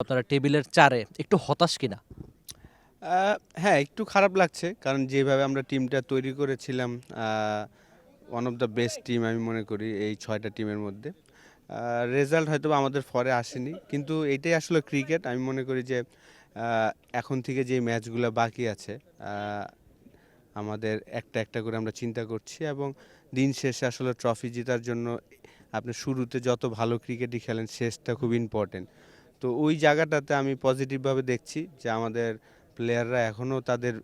আপনারা টেবিলের 4-এ একটু হতাশ কিনা? হ্যাঁ, একটু খারাপ লাগছে। কারণ যেভাবে আমরা টিমটা তৈরি করেছিলাম, one of the best team আমি মনে করি এই ৬ টা টিমের মধ্যে। রেজাল্ট হয়তোবা আমাদের ফরে আসেনি। কিন্তু এটাই আসলে ক্রিকেট। আমি মনে করি যে আ এখন থেকে যে ম্যাচগুলা বাকি আছে, আ আমাদের একটা করে আমরা চিন্তা করছি এবং দিন শেষে আসলে ট্রফি জেতার জন্য আপনি শুরুতে যত ভালো ক্রিকেটই খেলেন শেষটা খুব ইম্পর্টেন্ট। তো ওই জায়গাটাতে আমি পজিটিভভাবে দেখছি যে আমাদের প্লেয়াররা এখনও তাদের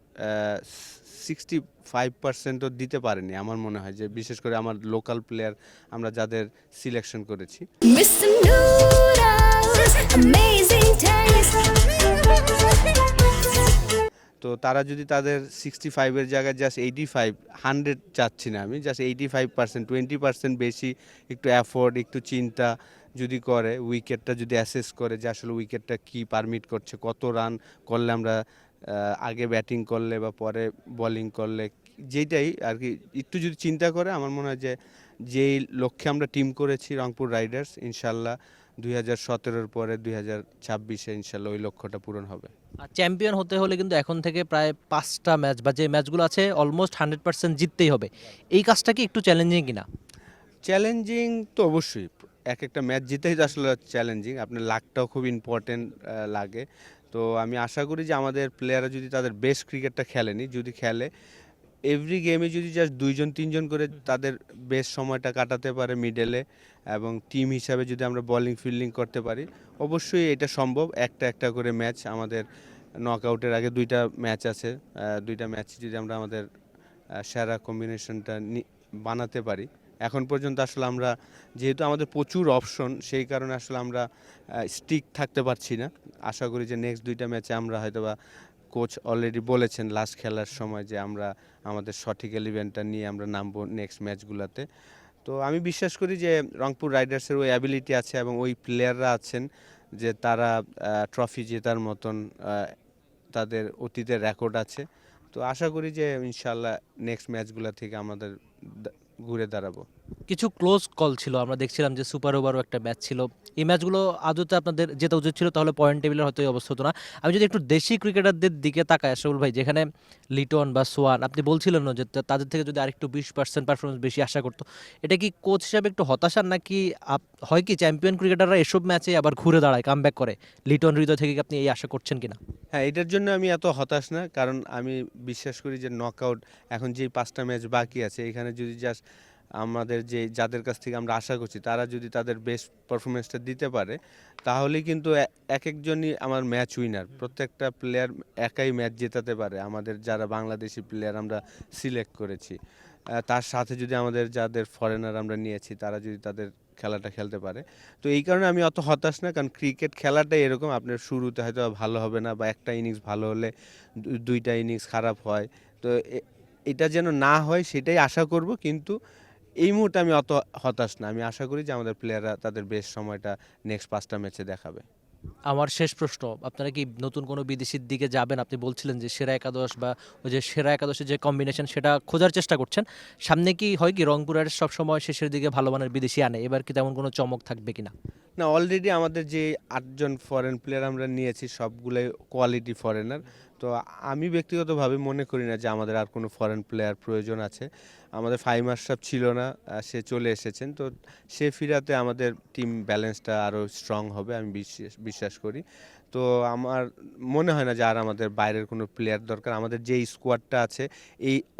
65% ও দিতে পারেনি আমার মনে হয়, যে বিশেষ করে আমার লোকাল প্লেয়ার আমরা যাদের সিলেকশন করেছি। Mr. Noodles, amazing taste. তো তারা যদি তাদের 65 এর জায়গায় জাস্ট 85, 100 চাচ্ছি না আমি, জাস্ট 85%, 20% বেশি একটু এফোর্ট, একটু চিন্তা যদি করে, উইকেটটা যদি অ্যাসেস করে যে আসলে উইকেটটা কি পারমিট করছে, কত রান করলে আমরা আগে ব্যাটিং করলে বা পরে বোলিং করলে, যেইটাই আর কি একটু যদি চিন্তা করে, আমার মনে হয় যে যেই লক্ষ্যে আমরা টিম করেছি রংপুর রাইডার্স, ইনশাল্লাহ 2017-র পরে 2026-এ ইনশাল্লাহ ওই লক্ষ্যটা পূরণ হবে। আর চ্যাম্পিয়ন হতে হলে কিন্তু এখন থেকে প্রায় 5টা ম্যাচ বা যে ম্যাচগুলো আছে অলমোস্ট 100% জিততেই হবে। এই কাজটা কি একটু চ্যালেঞ্জিং কিনা? চ্যালেঞ্জিং তো অবশ্যই। একেকটা ম্যাচ জিতেই তো আসলে চ্যালেঞ্জিং। আপনার লাকটাও খুব ইম্পর্টেন্ট লাগে। তো আমি আশা করি যে আমাদের প্লেয়াররা যদি তাদের বেস্ট ক্রিকেটটা খেলেনি, যদি খেলে, এভরি গেমে যদি জাস্ট ২ জন ৩ জন করে তাদের বেস্ট সময়টা কাটাতে পারে মিডলে, এবং টিম হিসাবে যদি আমরা বোলিং ফিল্ডিং করতে পারি, অবশ্যই এটা সম্ভব। একটা করে ম্যাচ আমাদের নকআউটের আগে ২টা ম্যাচ আছে। ২টা ম্যাচ যদি আমরা আমাদের সেরা কম্বিনেশনটা বানাতে পারি। এখন পর্যন্ত আসলে আমরা, যেহেতু আমাদের প্রচুর অপশন, সেই কারণে আসলে আমরা স্টিক থাকতে পারছি না। আশা করি যে নেক্সট 2টা ম্যাচে আমরা হয়তোবা, কোচ অলরেডি বলেছেন লাস্ট খেলার সময় যে আমরা আমাদের সঠিক এলিভেনটা নিয়ে আমরা নামবো নেক্সট ম্যাচগুলোতে। তো আমি বিশ্বাস করি যে রংপুর রাইডার্সের ওই অ্যাবিলিটি আছে এবং ওই প্লেয়াররা আছেন যে তারা ট্রফি জেতার মতন তাদের অতীতের রেকর্ড আছে। তো আশা করি যে ইনশাল্লাহ নেক্সট ম্যাচগুলো থেকে আমাদের ঘুরে দাঁড়াবো। কিছু ক্লোজ কল ছিল, আমরা দেখছিলাম যে সুপার ওভারও একটা ম্যাচ ছিল। এই ম্যাচগুলো আদতে আপনাদের জেতা উচিত ছিল, তাহলে পয়েন্ট টেবিলের হয়তো এই অবস্থা হতো না। আমি যদি একটু দেশি ক্রিকেটারদের দিকে তাকাই আশরাফুল ভাই, যেখানে লিটন বা সোয়ান, আপনি বলছিলেন না যে তাদের থেকে যদি আরেকটু 20% পারফরমেন্স বেশি আশা করতো, এটা কি কোচ হিসাবে একটু হতাশার, নাকি হয় কি চ্যাম্পিয়ন ক্রিকেটাররা এসব ম্যাচে আবার ঘুরে দাঁড়ায়, কামব্যাক করে? লিটন হৃদয় থেকে কি আপনি এই আশা করছেন কিনা? হ্যাঁ, এটার জন্য আমি এত হতাশ না, কারণ আমি বিশ্বাস করি যে নকআউট এখন যেই 5টা ম্যাচ বাকি আছে, এখানে যদি জাস্ট আমাদের যে যাদের কাছ থেকে আমরা আশা করছি তারা যদি তাদের বেস্ট পারফরমেন্সটা দিতে পারে, তাহলেই কিন্তু একজনই আমার ম্যাচ উইনার। প্রত্যেকটা প্লেয়ার একাই ম্যাচ জেতাতে পারে। আমাদের যারা বাংলাদেশি প্লেয়ার আমরা সিলেক্ট করেছি, তার সাথে যদি আমাদের যাদের ফরেনার আমরা নিয়েছি তারা যদি তাদের খেলাটা খেলতে পারে, তো এই কারণে আমি অত হতাশ না। কারণ ক্রিকেট খেলাটাই এরকম, আপনার শুরুতে হয়তো ভালো হবে না, বা একটা ইনিংস ভালো হলে 2টা ইনিংস খারাপ হয়। তো এটা যেন না হয় সেটাই আশা করব। কিন্তু এই মুহূর্তে আমি অত হতাশ না। আমি আশা করি যে আমাদের প্লেয়াররা তাদের বেস্ট সময়টা নেক্সট 5টা ম্যাচে দেখাবে। আমার শেষ প্রশ্ন, আপনারা কি নতুন কোনো বিদেশির দিকে যাবেন? আপনি বলছিলেন যে সেরা একাদশ বা ওই যে সেরা একাদশের যে কম্বিনেশন সেটা খোঁজার চেষ্টা করছেন। সামনে কি হয় কি রংপুরের সবসময় শেষের দিকে ভালো মানের বিদেশি আনে, এবার কি তেমন কোনো চমক থাকবে কিনা? না, অলরেডি আমাদের যে 8 জন ফরেন প্লেয়ার আমরা নিয়েছি সবগুলাই কোয়ালিটি ফরেনার। তো আমি ব্যক্তিগতভাবে মনে করি না যে আমাদের আর কোনো ফরেন প্লেয়ার প্রয়োজন আছে। আমাদের ফাহিম আশরাফ ছিল না, সে চলে এসেছেন। তো সে ফিরাতে আমাদের টিম ব্যালেন্সটা আরও স্ট্রং হবে, আমি বিশ্বাস করি। তো আমার মনে হয় না যে আর আমাদের বাইরের কোনো প্লেয়ার দরকার। আমাদের যে স্কোয়াডটা আছে,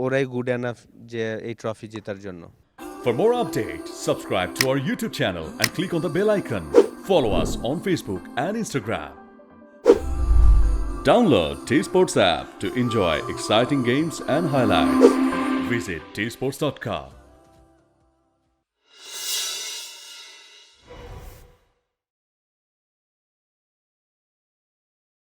ওরাই গুড এনাফ যে এই ট্রফি জেতার জন্য। For more updates, subscribe to our YouTube channel and click on the bell icon. Follow us on Facebook and Instagram. Download T Sports app to enjoy exciting games and highlights. Visit tsports.com.